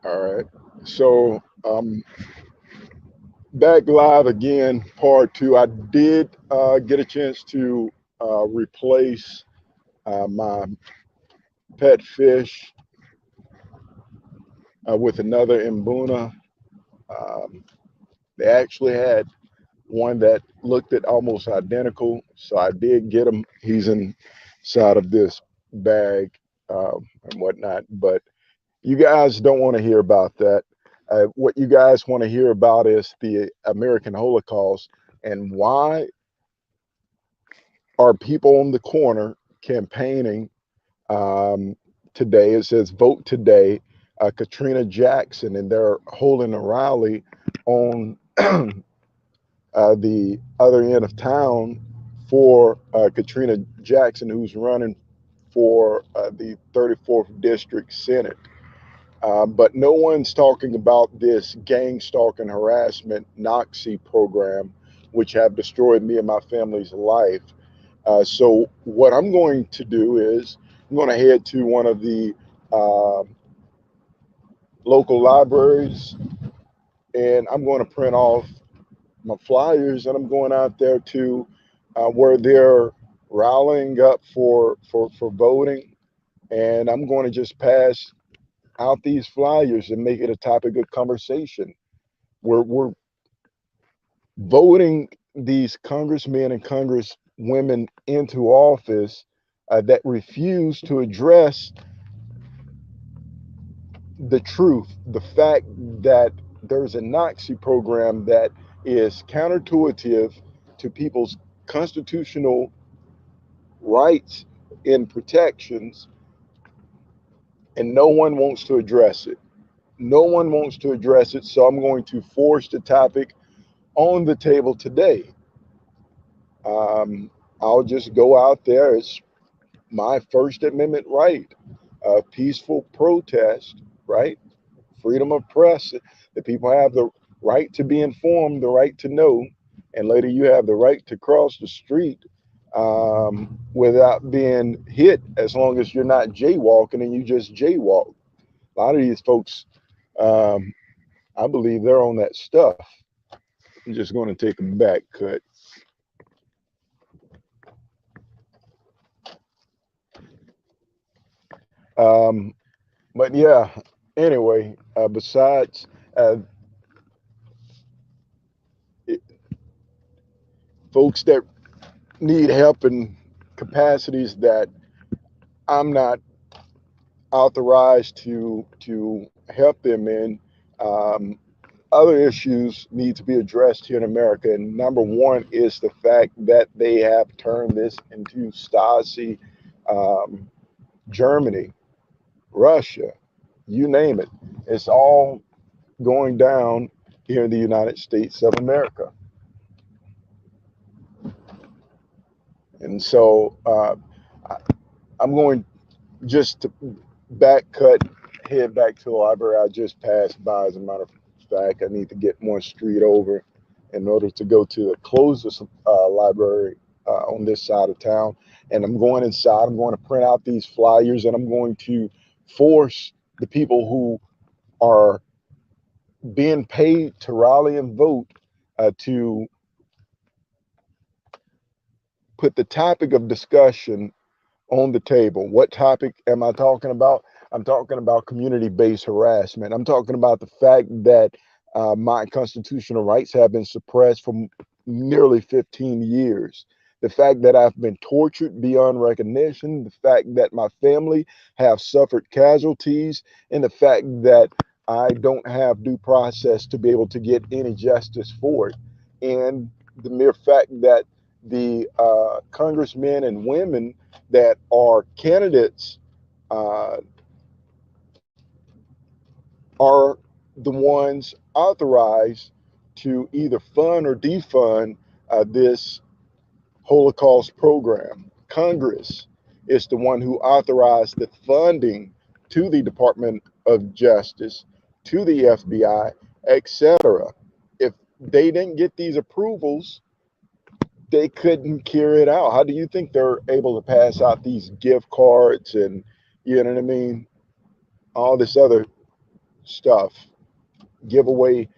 All right. So back live again, part two. I did get a chance to replace my pet fish with another Mbuna. Um, they actually had one that looked at almost identical, so I did get him. He's inside of this bag and whatnot, but you guys don't want to hear about that. What you guys want to hear about is the American Holocaust and why are people on the corner campaigning today? It says vote today. Katrina Jackson, and they're holding a rally on the other end of town for Katrina Jackson, who's running for the 34th District Senate. But no one's talking about this gang stalking harassment Nazi program, which have destroyed me and my family's life. So what I'm going to do is I'm going to head to one of the uh, local libraries, and I'm going to print off my flyers, and I'm going out there to where they're rallying up for voting, and I'm going to just pass out these flyers and make it a topic of conversation. We're voting these congressmen and congresswomen into office that refuse to address the truth, the fact that there's a Nazi program that is counterintuitive to people's constitutional rights and protections, and no one wants to address it. No one wants to address it, so I'm going to force the topic on the table today. I'll just go out there. It's my First Amendment right, peaceful protest, right? Freedom of press. The people have the right to be informed, the right to know, and later you have the right to cross the street without being hit, as long as you're not jaywalking and you just jaywalk. A lot of these folks, um, I believe they're on that stuff. I'm just going to take a back cut. Um, but yeah, anyway, besides uh, it, folks that need help in capacities that I'm not authorized to help them in, um, other issues need to be addressed here in America. And number one is the fact that they have turned this into Stasi, um, Germany, Russia, you name it. It's all going down here in the United States of America. And so I, I'm going just to back cut, head back to the library I just passed by. As a matter of fact, I need to get one street over in order to go to the closest library on this side of town. And I'm going inside. I'm going to print out these flyers, and I'm going to force the people who are being paid to rally and vote to put the topic of discussion on the table. What topic am I talking about? I'm talking about community-based harassment. I'm talking about the fact that my constitutional rights have been suppressed for nearly 15 years. The fact that I've been tortured beyond recognition, the fact that my family have suffered casualties, and the fact that I don't have due process to be able to get any justice for it. And the mere fact that the congressmen and women that are candidates uh, are the ones authorized to either fund or defund this Holocaust program. Congress is the one who authorized the funding to the Department of Justice, to the FBI, etc. If they didn't get these approvals, they couldn't carry it out. How do you think they're able to pass out these gift cards and, you know what I mean, all this other stuff, give away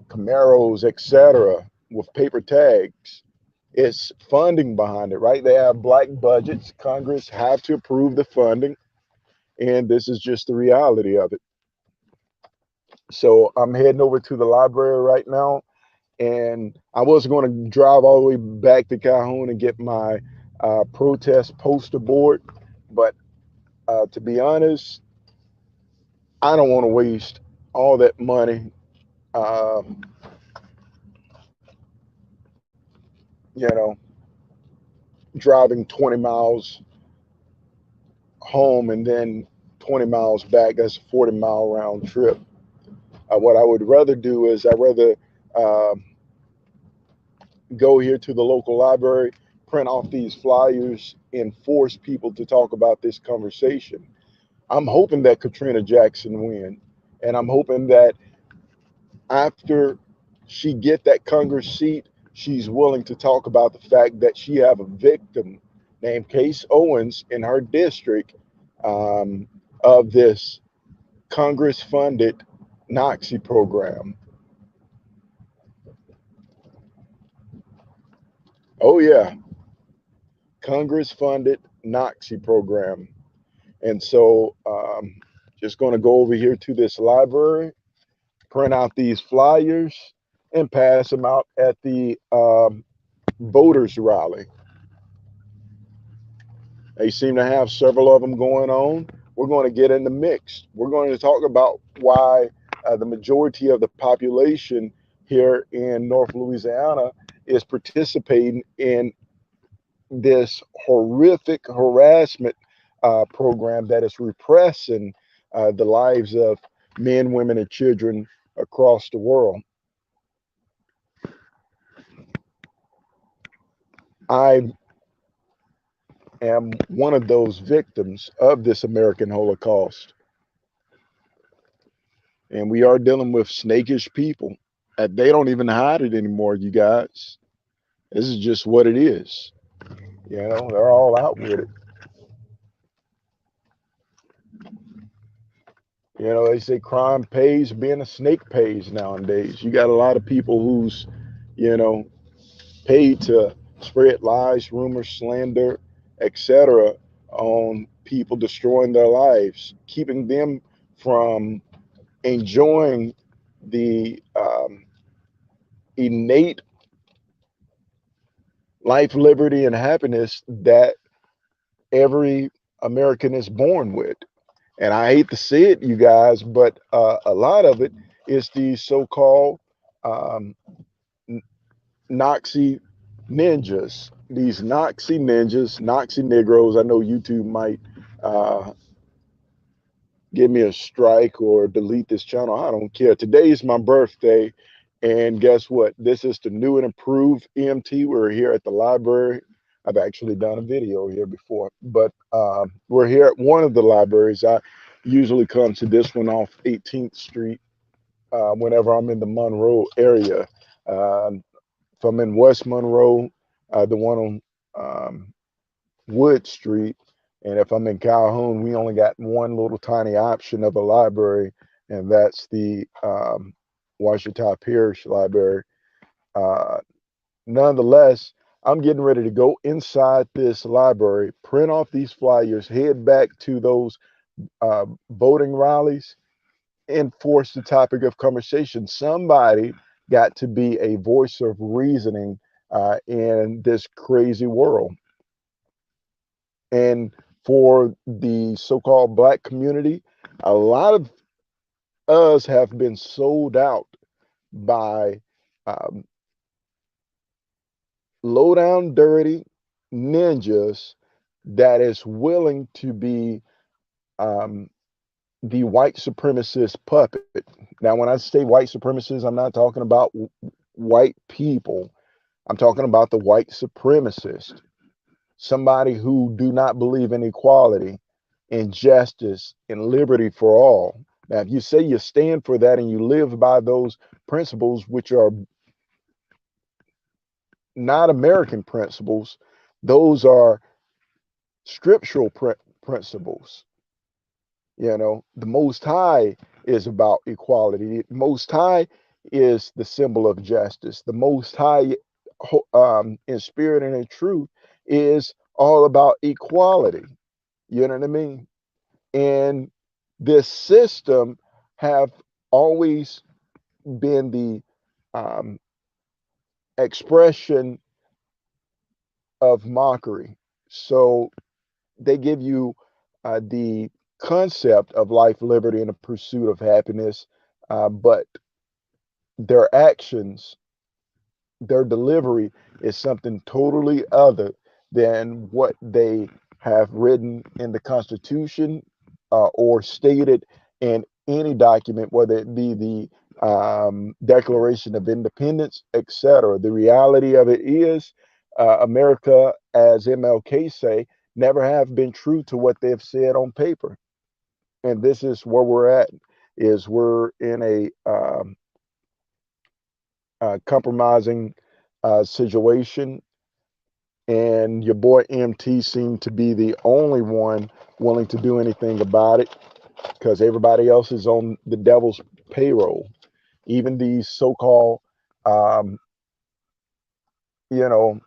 Camaros, etc., with paper tags. It's funding behind it, right? They have black budgets. Congress have to approve the funding, and this is just the reality of it. So I'm heading over to the library right now, and I was going to drive all the way back to Calhoun and get my protest poster board, but to be honest, I don't want to waste all that money. Um, you know, driving 20 miles home and then 20 miles back. That's a 40-mile round trip. What I would rather do is I'd rather um, go here to the local library, print off these flyers, and force people to talk about this conversation. I'm hoping that Katrina Jackson win, and I'm hoping that after she get that Congress seat, she's willing to talk about the fact that she have a victim named Case Owens in her district um, of this Congress-funded Nazi program. Oh yeah, Congress-funded Nazi program. And so, just going to go over here to this library, print out these flyers, and pass them out at the voters rally. They seem to have several of them going on. We're going to get in the mix. We're going to talk about why the majority of the population here in North Louisiana is participating in this horrific harassment program that is repressing the lives of men, women, and children across the world. I am one of those victims of this American Holocaust. And we are dealing with snakish people. They don't even hide it anymore, you guys. This is just what it is. You know, they're all out with it. You know, they say crime pays, being a snake pays nowadays. You got a lot of people who's, you know, paid to spread lies, rumors, slander, etc., on people destroying their lives, keeping them from enjoying the innate life, liberty, and happiness that every American is born with. And I hate to say it, you guys, but a lot of it is these so-called um, Nazi ninjas, these Nazi ninjas, Nazi Negroes. I know YouTube might uh, give me a strike or delete this channel. I don't care. Today is my birthday. And guess what? This is the new and improved EMT. We're here at the library. I've actually done a video here before, but we're here at one of the libraries. I usually come to this one off 18th Street whenever I'm in the Monroe area. If I'm in West Monroe, the one on Wood Street, and if I'm in Calhoun, we only got one little tiny option of a library, and that's the Ouachita Parish Library. Uh, Nonetheless, I'm getting ready to go inside this library, print off these flyers, head back to those voting rallies, and force the topic of conversation. Somebody got to be a voice of reasoning in this crazy world. And for the so-called black community, a lot of us have been sold out by um, low down dirty ninjas that is willing to be um, the white supremacist puppet. Now, when I say white supremacist, I'm not talking about white people. I'm talking about the white supremacist, somebody who do not believe in equality and justice and liberty for all. Now, if you say you stand for that and you live by those principles, which are not American principles, those are scriptural principles. You know, the Most High is about equality. The Most High is the symbol of justice. The Most High, in spirit and in truth, is all about equality. You know what I mean? And this system have always been the um, expression of mockery. So they give you the concept of life, liberty, and the pursuit of happiness, but their actions, their delivery is something totally other than what they have written in the Constitution or stated in any document, whether it be the Declaration of Independence, etc. The reality of it is, America, as MLK say, never have been true to what they've said on paper, and this is where we're at. Is we're in a compromising situation, and your boy MT seemed to be the only one willing to do anything about it because everybody else is on the devil's payroll. Even these so-called, um, you know,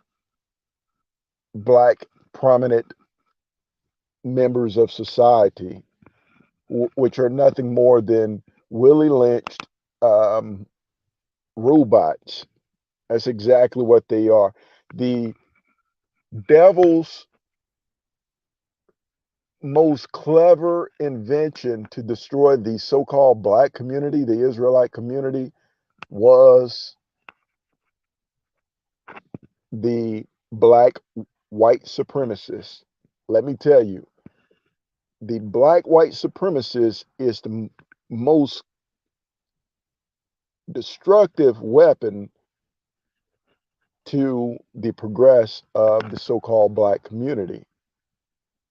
black prominent members of society, which are nothing more than Willie lynched um, robots. That's exactly what they are. The devil's most clever invention to destroy the so-called black community, the Israelite community, was the black white supremacists. Let me tell you, the black white supremacist is the most destructive weapon to the progress of the so-called black community.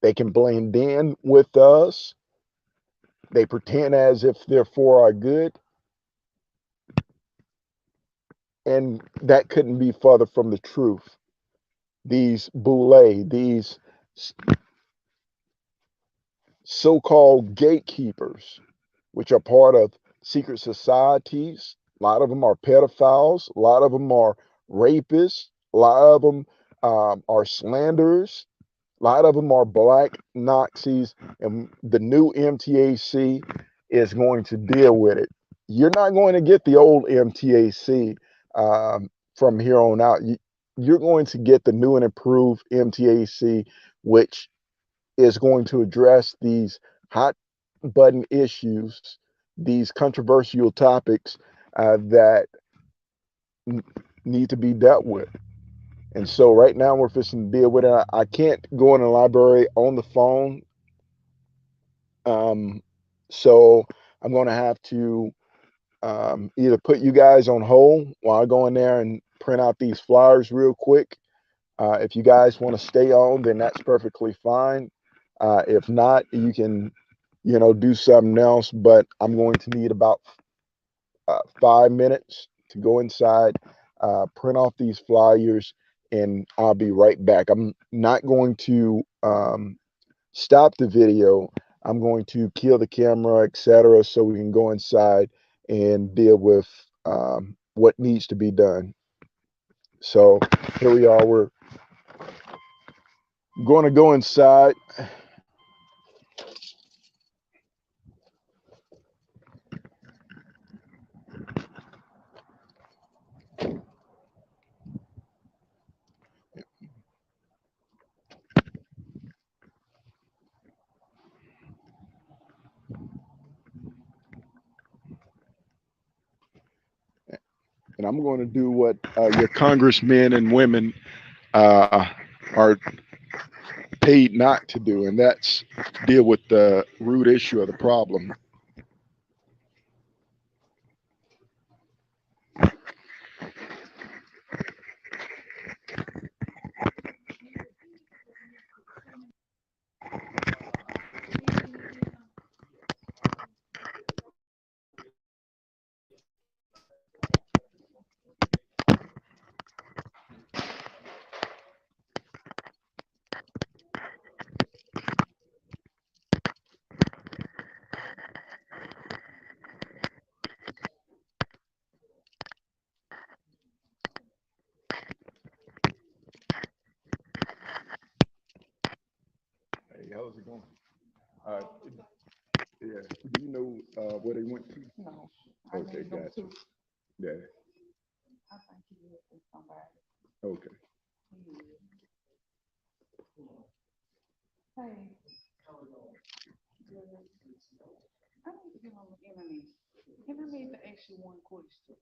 They can blend in with us. They pretend as if they're for our good, and that couldn't be further from the truth. These boule, these so-called gatekeepers, which are part of secret societies. A lot of them are pedophiles. A lot of them are rapists. A lot of them are slanderers. A lot of them are black Nazis. And the new MTAC is going to deal with it. You're not going to get the old MTAC from here on out. You're going to get the new and improved MTAC, which is going to address these hot button issues, these controversial topics that need to be dealt with. And so right now we're fixing to deal with it. I can't go in the library on the phone. Um, so I'm going to have to either put you guys on hold while I go in there and print out these flyers real quick. If you guys want to stay on, then that's perfectly fine. If not, you can, do something else. But I'm going to need about 5 minutes to go inside, print off these flyers, and I'll be right back. I'm not going to stop the video. I'm going to kill the camera, etc., so we can go inside and deal with what needs to be done. So here we are. We're going to go inside. And I'm going to do what your congressmen and women are paid not to do, and that's deal with the root issue of the problem. how's it going? Uh, yeah. Do you know where they went to? No, I Okay, need them gotcha. to. Yeah. I think he is with somebody. Okay. He is. Hey, good. I need to get on the internet. And I need to ask you one question.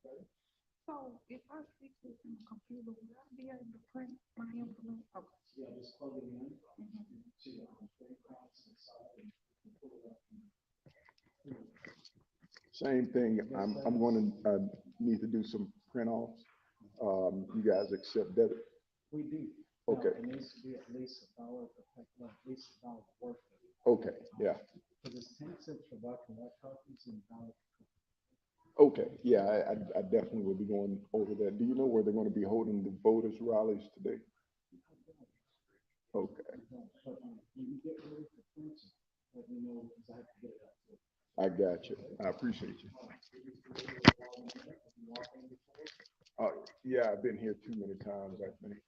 So, if I fix this in the computer, will I be able to print my envelope? Okay. Same thing. I'm going to need to do some print offs. You guys accept debit? We do. Okay. It needs to be at least $1 per paper, at least $1 worth of it. Okay. Yeah. Because it's 10 cents for black and white copies and $1. Okay. Yeah. I definitely will be going over that. Do you know where they're going to be holding the voters rallies today? Okay. But when you get ready for printing, let me know because I have to get it out. I got you. I appreciate you. Yeah, I've been here too many times, I think.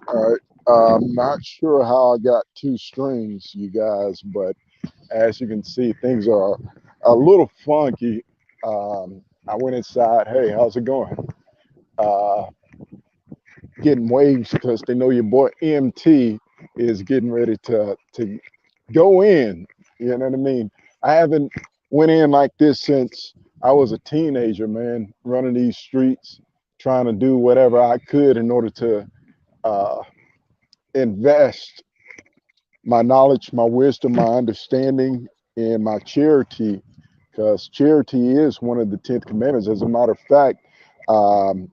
All right. I'm not sure how I got two strings, you guys, but as you can see, things are a little funky. I went inside. Hey, how's it going? Uh, Getting waves because they know your boy MT is getting ready to go in. You know what I mean? I haven't went in like this since I was a teenager, man, running these streets, trying to do whatever I could in order to uh, invest my knowledge, my wisdom, my understanding, and my charity, because charity is one of the 10th commandments. As a matter of fact, um,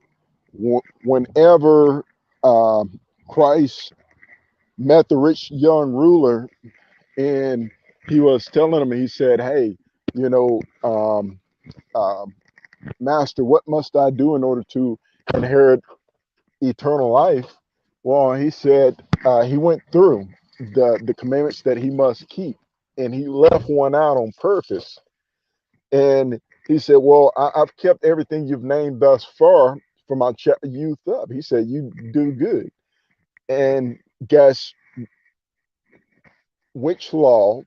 whenever Christ met the rich young ruler and he was telling him, he said, hey, you know, uh, Master, what must I do in order to inherit eternal life? Well, he said he went through the commandments that he must keep, and he left one out on purpose. And he said, "Well, I've kept everything you've named thus far from my youth up." He said, "You do good." And guess which law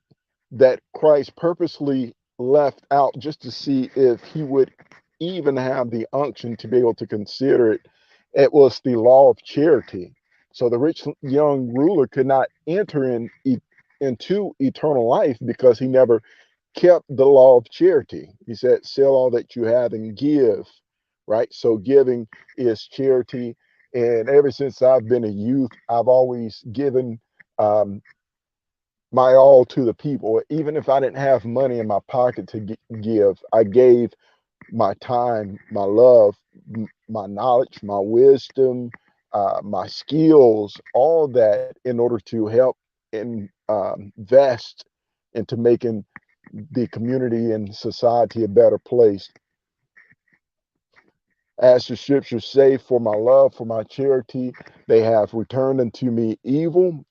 that Christ purposely left out just to see if he would even have the unction to be able to consider it? It was the law of charity. So the rich young ruler could not enter into eternal life because he never kept the law of charity. He said, sell all that you have and give, right? So giving is charity. And ever since I've been a youth, I've always given um, my all to the people. Even if I didn't have money in my pocket to give, I gave my time, my love, my knowledge, my wisdom, my skills, all that in order to help invest into making the community and society a better place. As the scriptures say, for my love, for my charity, they have returned unto me evil.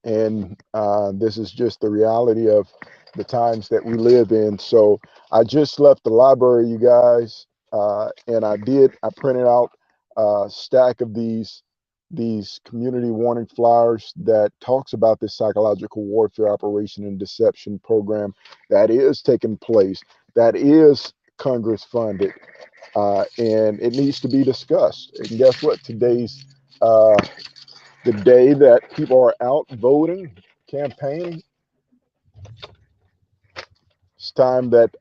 And this is just the reality of the times that we live in. So I just left the library, you guys, and I printed out a stack of these community warning flyers that talks about this psychological warfare operation and deception program that is taking place, that is Congress funded, and it needs to be discussed. And guess what? Today's uh, the day that people are out voting, campaigning. It's time that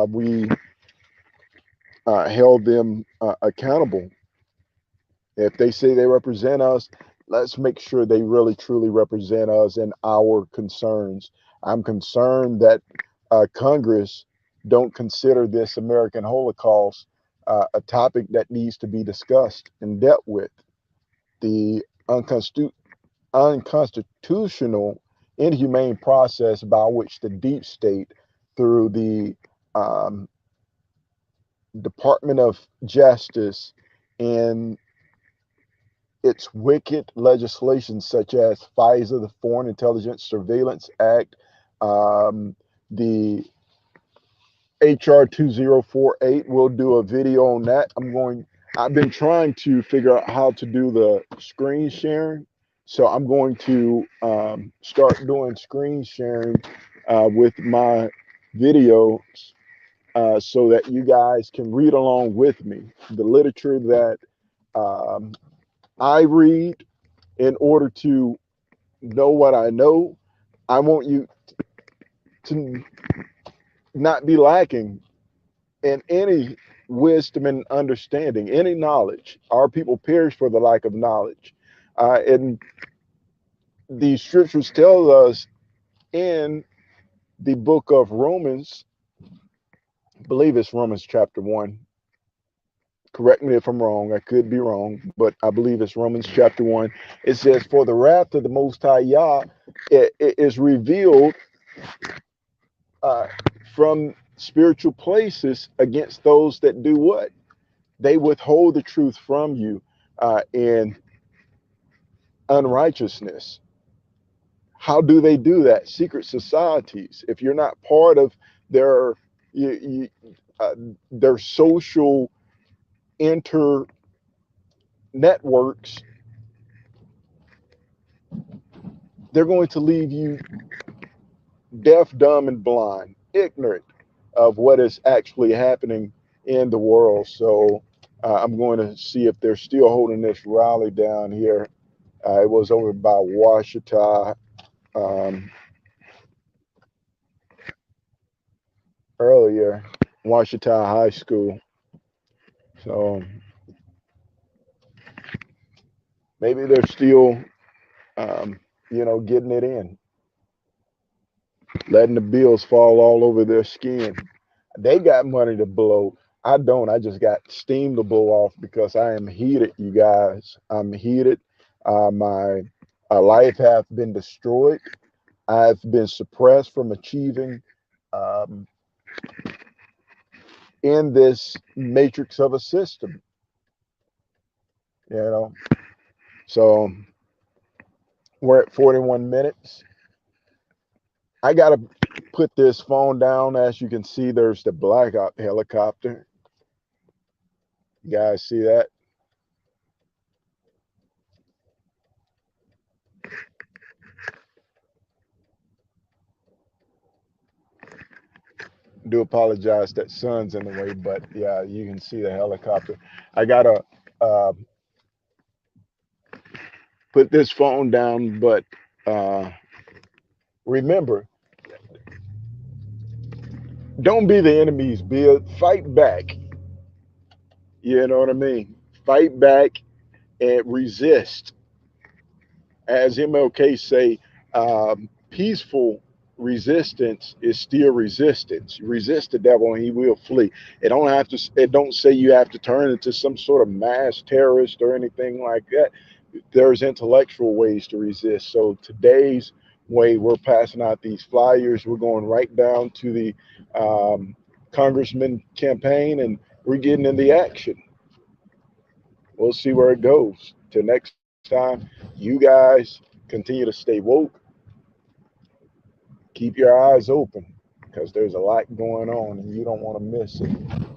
we held them accountable. If they say they represent us, let's make sure they really truly represent us and our concerns. I'm concerned that Congress don't consider this American Holocaust a topic that needs to be discussed and dealt with. The unconstitutional, inhumane process by which the deep state, through the um, Department of Justice and its wicked legislation, such as FISA, the Foreign Intelligence Surveillance Act, the HR 2048. We'll do a video on that. I've been trying to figure out how to do the screen sharing. So I'm going to start doing screen sharing with my videos so that you guys can read along with me. The literature that um, I read in order to know what I know, I want you to not be lacking in any wisdom and understanding, any knowledge. Our people perish for the lack of knowledge. And the scriptures tell us in the book of Romans, I believe it's Romans chapter 1. Correct me if I'm wrong. I could be wrong, but I believe it's Romans chapter 1. It says, for the wrath of the Most High Yah it is revealed uh, from spiritual places against those that do what? They withhold the truth from you in unrighteousness. How do they do that? Secret societies. If you're not part of Their you, uh, their social inter networks, they're going to leave you deaf, dumb, and blind, ignorant of what is actually happening in the world. So I'm going to see if they're still holding this rally down here. It was over by Washita um, earlier, Washita High School. So maybe they're still, um, getting it in, letting the bills fall all over their skin. They got money to blow. I don't. I just got steam to blow off because I am heated, you guys. I'm heated. My life have been destroyed. I've been suppressed from achieving um, in this matrix of a system. You know. So we're at 41 minutes. I gotta put this phone down. As you can see, there's the blackout helicopter. You guys see that? Do apologize that sun's in the way, but yeah, you can see the helicopter. I gotta uh, put this phone down, but uh, remember, don't be the enemy's build. Fight back. You know what I mean? Fight back and resist. As MLK say, peaceful resistance is still resistance. Resist the devil and he will flee. It don't have to. It don't say you have to turn into some sort of mass terrorist or anything like that. There's intellectual ways to resist. So today's way, we're passing out these flyers. We're going right down to the congressman campaign, and we're getting in the action. We'll see where it goes. Till next time, you guys continue to stay woke, keep your eyes open because there's a lot going on and you don't want to miss it.